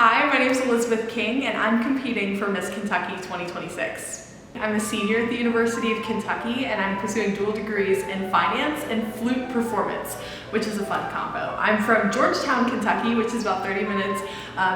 Hi, my name is Elizabeth King and I'm competing for Miss Kentucky 2026. I'm a senior at the University of Kentucky and I'm pursuing dual degrees in finance and flute performance, which is a fun combo. I'm from Georgetown, Kentucky, which is about 30 minutes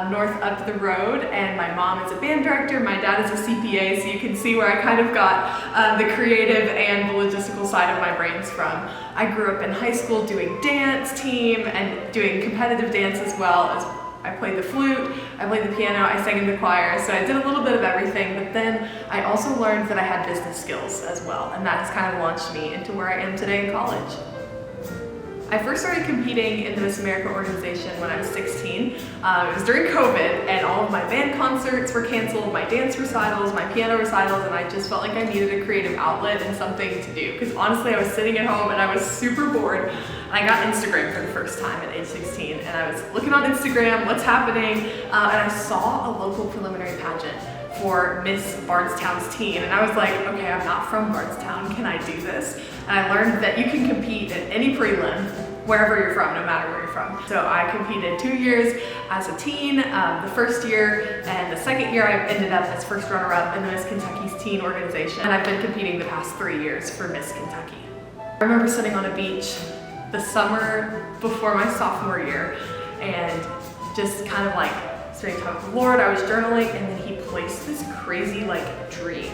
north up the road, and my mom is a band director, my dad is a CPA, so you can see where I kind of got the creative and the logistical side of my brains from. I grew up in high school doing dance team and doing competitive dance as well as I played the flute, I played the piano, I sang in the choir, so I did a little bit of everything, but then I also learned that I had business skills as well, and that has kind of launched me into where I am today in college. I first started competing in the Miss America organization when I was 16. It was during COVID, and all of my band concerts were canceled, my dance recitals, my piano recitals, and I just felt like I needed a creative outlet and something to do. Because honestly, I was sitting at home and I was super bored. And I got Instagram for the first time at age 16, and I was looking on Instagram, what's happening, and I saw a local preliminary pageant for Miss Bardstown's teen, and I was like, okay, I'm not from Bardstown, can I do this? And I learned that you can compete at any prelim, wherever you're from, no matter where you're from. So I competed 2 years as a teen, the first year, and the second year I ended up as first runner-up in the Miss Kentucky's teen organization, and I've been competing the past 3 years for Miss Kentucky. I remember sitting on a beach the summer before my sophomore year, and just kind of like spending time with the Lord. I was journaling, and then He placed this crazy dream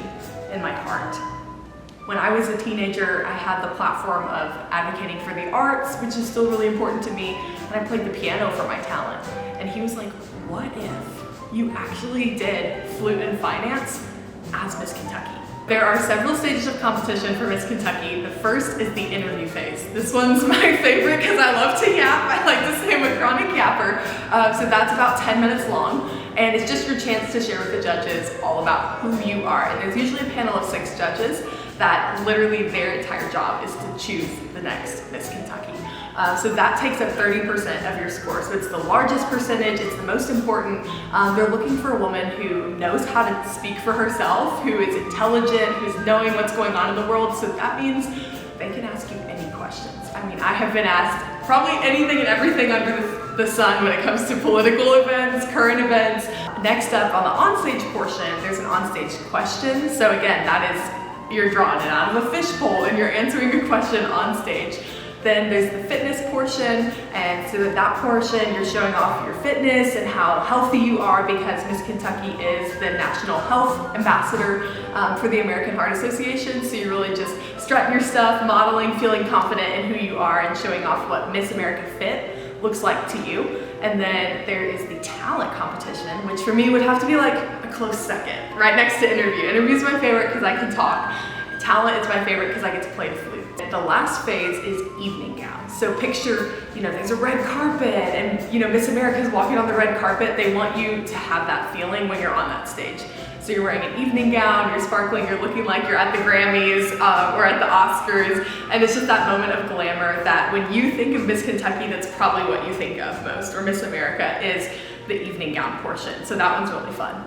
in my heart. When I was a teenager, I had the platform of advocating for the arts, which is still really important to me, and I played the piano for my talent. And He was like, what if you actually did flute and finance as Miss Kentucky? There are several stages of competition for Miss Kentucky. The first is the interview phase. This one's my favorite because I love to yap. I like to say I'm a chronic yapper. So that's about 10 minutes long. And it's just your chance to share with the judges all about who you are. And there's usually a panel of 6 judges that literally their entire job is to choose the next Miss Kentucky. So that takes up 30% of your score. So it's the largest percentage, it's the most important. They're looking for a woman who knows how to speak for herself, who is intelligent, who's knowing what's going on in the world. So that means they can ask you any questions. I mean, I have been asked probably anything and everything under the sun when it comes to political events, current events. Next up on the onstage portion, there's an onstage question. So again, that is, you're drawing it out of a fishbowl and you're answering a question on stage. Then there's the fitness portion, and so at that portion you're showing off your fitness and how healthy you are, because Miss Kentucky is the National Health Ambassador for the American Heart Association, so you're really just strutting your stuff, modeling, feeling confident in who you are, and showing off what Miss America Fit looks like to you. And then there is the talent competition, which for me would have to be like a close second, right next to interview. Interview is my favorite because I can talk. Talent is my favorite because I get to play the flute. The last phase is evening gown. So picture, there's a red carpet, and Miss America is walking on the red carpet. They want you to have that feeling when you're on that stage. So you're wearing an evening gown, you're sparkling, you're looking like you're at the Grammys or at the Oscars, and it's just that moment of glamour that when you think of Miss Kentucky, that's probably what you think of most, or Miss America, is the evening gown portion. So that one's really fun.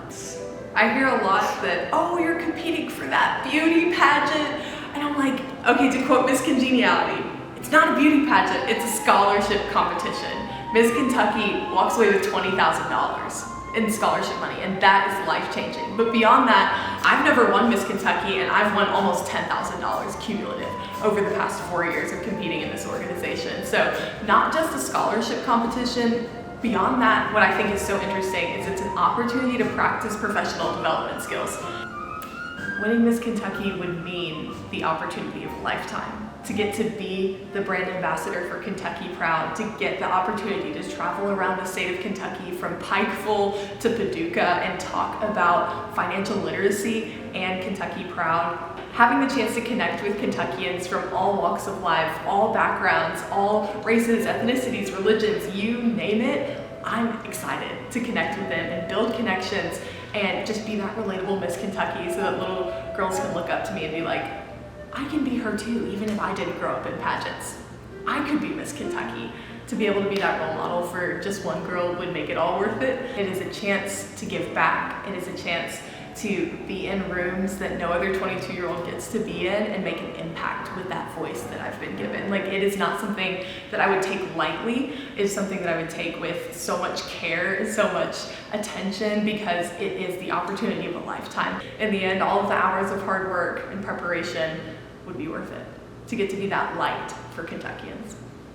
I hear a lot that, oh, you're competing for that beauty pageant. And I'm like, okay, to quote Miss Congeniality, it's not a beauty pageant, it's a scholarship competition. Miss Kentucky walks away with $20,000 in scholarship money, and that is life-changing. But beyond that, I've never won Miss Kentucky, and I've won almost $10,000 cumulative over the past 4 years of competing in this organization. So not just a scholarship competition. Beyond that, what I think is so interesting is it's an opportunity to practice professional development skills. Winning Miss Kentucky would mean the opportunity of a lifetime, to get to be the brand ambassador for Kentucky Proud, to get the opportunity to travel around the state of Kentucky from Pikeville to Paducah and talk about financial literacy and Kentucky Proud. Having the chance to connect with Kentuckians from all walks of life, all backgrounds, all races, ethnicities, religions, you name it, I'm excited to connect with them and build connections and just be that relatable Miss Kentucky so that little girls can look up to me and be like, I can be her too, even if I didn't grow up in pageants. I could be Miss Kentucky. To be able to be that role model for just one girl would make it all worth it. It is a chance to give back. It is a chance to be in rooms that no other 22-year-old gets to be in and make an impact with that voice that I've been given. Like, it is not something that I would take lightly. It is something that I would take with so much care and so much attention, because it is the opportunity of a lifetime. In the end, all of the hours of hard work and preparation would be worth it to get to be that light for Kentuckians.